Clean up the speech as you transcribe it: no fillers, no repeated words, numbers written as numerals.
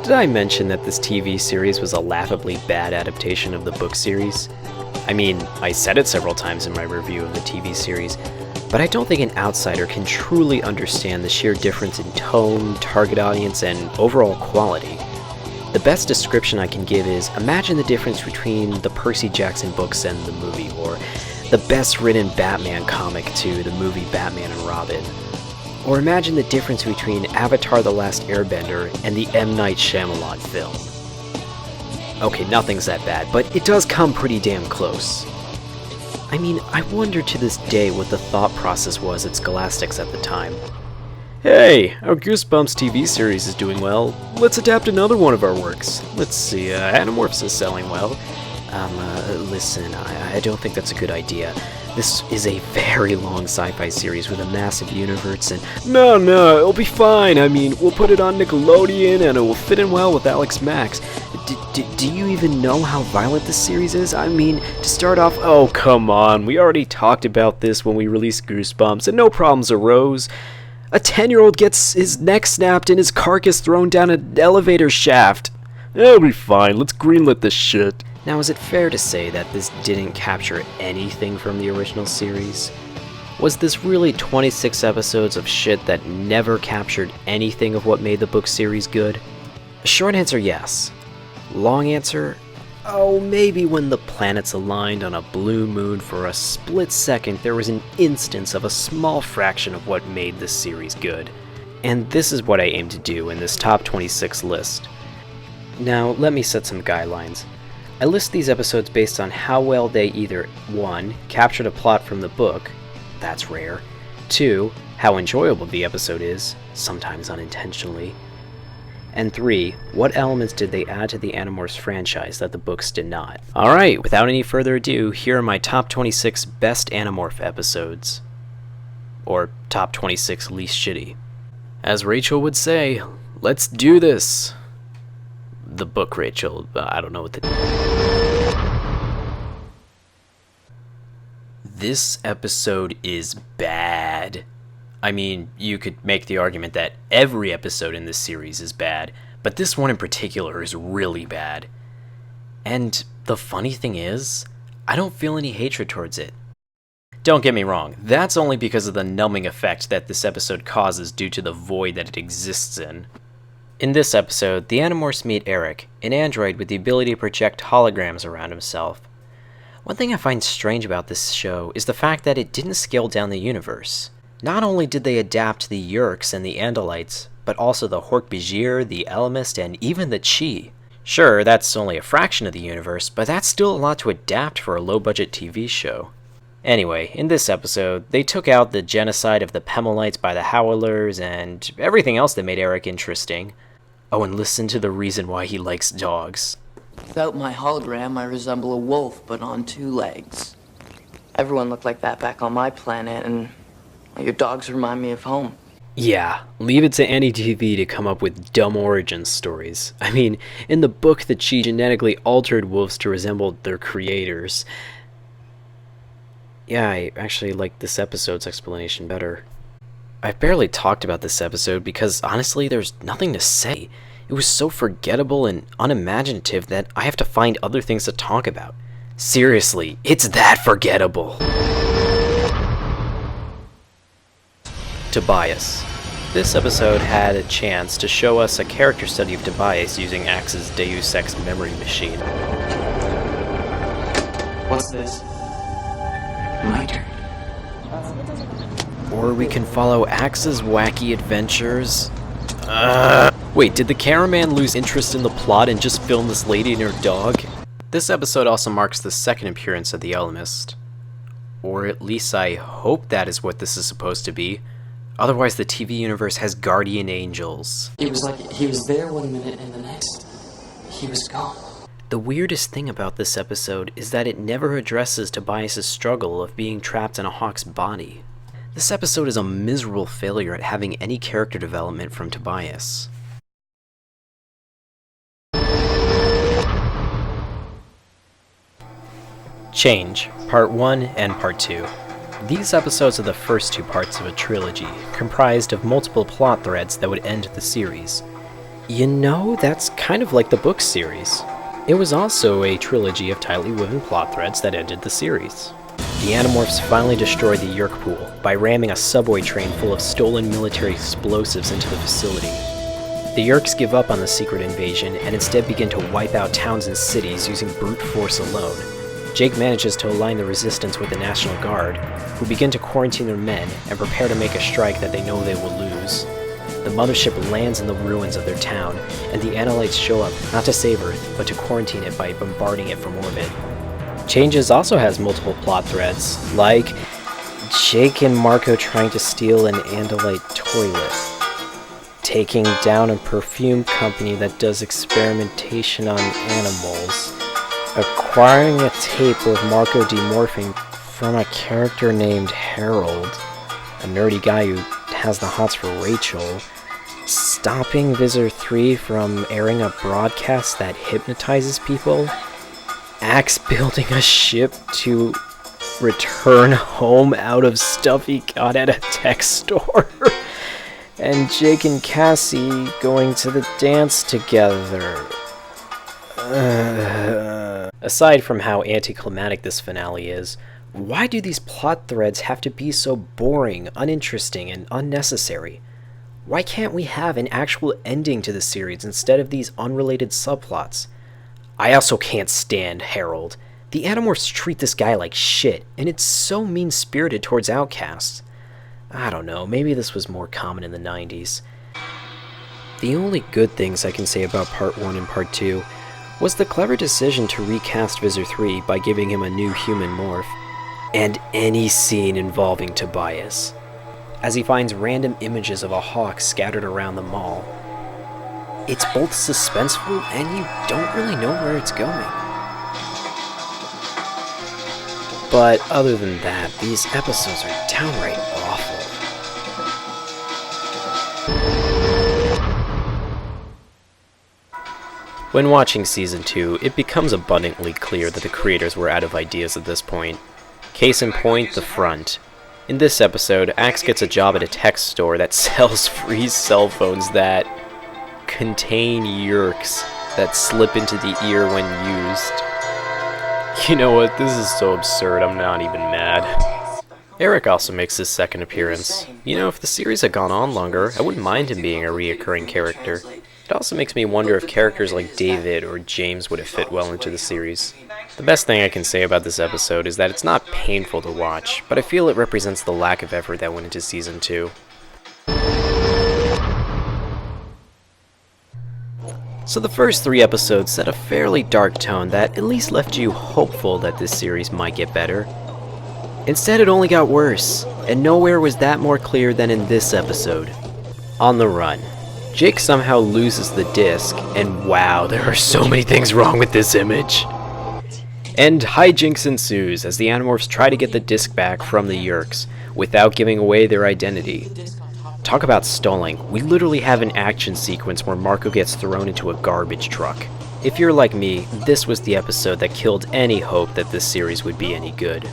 Did I mention that this TV series was a laughably bad adaptation of the book series? I mean, I said it several times in my review of the TV series, but I don't think an outsider can truly understand the sheer difference in tone, target audience, and overall quality. The best description I can give is, imagine the difference between the Percy Jackson books and the movie, or the best written Batman comic to the movie Batman and Robin. Or imagine the difference between Avatar: The Last Airbender and the M. Night Shyamalan film. Okay, nothing's that bad, but it does come pretty damn close. I mean, I wonder to this day what the thought process was at Scholastics at the time. Hey, our Goosebumps TV series is doing well. Let's adapt another one of our works. Let's see, Animorphs is selling well. Listen, I don't think that's a good idea. This is a very long sci-fi series with a massive universe and... No, it'll be fine. I mean, we'll put it on Nickelodeon and it will fit in well with Alex Max. Do you even know how violent this series is? I mean, to start off... Oh, come on. We already talked about this when we released Goosebumps and no problems arose. A 10-year-old gets his neck snapped and his carcass thrown down an elevator shaft. It'll be fine. Let's greenlit this shit. Now, is it fair to say that this didn't capture anything from the original series? Was this really 26 episodes of shit that never captured anything of what made the book series good? Short answer, yes. Long answer, oh, maybe when the planets aligned on a blue moon for a split second, there was an instance of a small fraction of what made this series good. And this is what I aim to do in this top 26 list. Now, let me set some guidelines. I list these episodes based on how well they either 1. Captured a plot from the book, that's rare, 2. How enjoyable the episode is, sometimes unintentionally, and 3. What elements did they add to the Animorphs franchise that the books did not. Alright, without any further ado, here are my top 26 best Animorph episodes. Or top 26 least shitty. As Rachel would say, let's do this! The book Rachel, I don't know what This episode is bad. I mean, you could make the argument that every episode in this series is bad, but this one in particular is really bad. And the funny thing is, I don't feel any hatred towards it. Don't get me wrong, that's only because of the numbing effect that this episode causes due to the void that it exists in. In this episode, the Animorphs meet Eric, an android with the ability to project holograms around himself. One thing I find strange about this show is the fact that it didn't scale down the universe. Not only did they adapt the Yeerks and the Andalites, but also the Hork-Bajir, the Ellimist, and even the Chee. Sure, that's only a fraction of the universe, but that's still a lot to adapt for a low-budget TV show. Anyway, in this episode, they took out the genocide of the Pemalites by the Howlers and everything else that made Eric interesting. Oh, and listen to the reason why he likes dogs. Without my hologram, I resemble a wolf, but on 2 legs. Everyone looked like that back on my planet, and your dogs remind me of home. Yeah, leave it to any TV to come up with dumb origin stories. I mean, in the book, the Chee genetically altered wolves to resemble their creators. Yeah, I actually like this episode's explanation better. I've barely talked about this episode because, honestly, there's nothing to say. It was so forgettable and unimaginative that I have to find other things to talk about. Seriously, it's that forgettable. Tobias. This episode had a chance to show us a character study of Tobias using Axe's Deus Ex memory machine. What's this? My turn. Or we can follow Axe's wacky adventures. Wait, did the cameraman lose interest in the plot and just film this lady and her dog? This episode also marks the second appearance of the Ellimist. Or at least I hope that is what this is supposed to be. Otherwise the TV universe has guardian angels. It was like he was there one minute and the next, he was gone. The weirdest thing about this episode is that it never addresses Tobias' struggle of being trapped in a hawk's body. This episode is a miserable failure at having any character development from Tobias. Change, Part 1 and Part 2. These episodes are the first 2 parts of a trilogy, comprised of multiple plot threads that would end the series. You know, that's kind of like the book series. It was also a trilogy of tightly woven plot threads that ended the series. The Animorphs finally destroyed the Yeerk pool by ramming a subway train full of stolen military explosives into the facility. The Yeerks give up on the secret invasion and instead begin to wipe out towns and cities using brute force alone. Jake manages to align the resistance with the National Guard, who begin to quarantine their men and prepare to make a strike that they know they will lose. The mothership lands in the ruins of their town, and the Analytes show up not to save Earth, but to quarantine it by bombarding it from orbit. Changes also has multiple plot threads, like Jake and Marco trying to steal an Andalite toilet, taking down a perfume company that does experimentation on animals, acquiring a tape of Marco demorphing from a character named Harold, a nerdy guy who has the hots for Rachel, stopping Visor 3 from airing a broadcast that hypnotizes people, Axe building a ship to return home out of stuff he got at a tech store, and Jake and Cassie going to the dance together. Aside from how anticlimactic this finale is, why do these plot threads have to be so boring, uninteresting, and unnecessary? Why can't we have an actual ending to the series instead of these unrelated subplots? I also can't stand Harold. The Animorphs treat this guy like shit, and it's so mean-spirited towards outcasts. I don't know, maybe this was more common in the 90s. The only good things I can say about Part 1 and Part 2 was the clever decision to recast Visor 3 by giving him a new human morph, and any scene involving Tobias, as he finds random images of a hawk scattered around the mall. It's both suspenseful and you don't really know where it's going. But other than that, these episodes are downright awful. When watching Season 2, it becomes abundantly clear that the creators were out of ideas at this point. Case in point, the front. In this episode, Axe gets a job at a tech store that sells free cell phones that contain Yeerks that slip into the ear when used. You know what, this is so absurd, I'm not even mad. Eric also makes his second appearance. You know, if the series had gone on longer, I wouldn't mind him being a reoccurring character. It also makes me wonder if characters like David or James would have fit well into the series. The best thing I can say about this episode is that it's not painful to watch, but I feel it represents the lack of effort that went into Season 2. So the first 3 episodes set a fairly dark tone that at least left you hopeful that this series might get better. Instead, it only got worse, and nowhere was that more clear than in this episode. On the run. Jake somehow loses the disc, and wow, there are so many things wrong with this image. And hijinks ensues as the Animorphs try to get the disc back from the Yeerks, without giving away their identity. Talk about stalling, we literally have an action sequence where Marco gets thrown into a garbage truck. If you're like me, this was the episode that killed any hope that this series would be any good.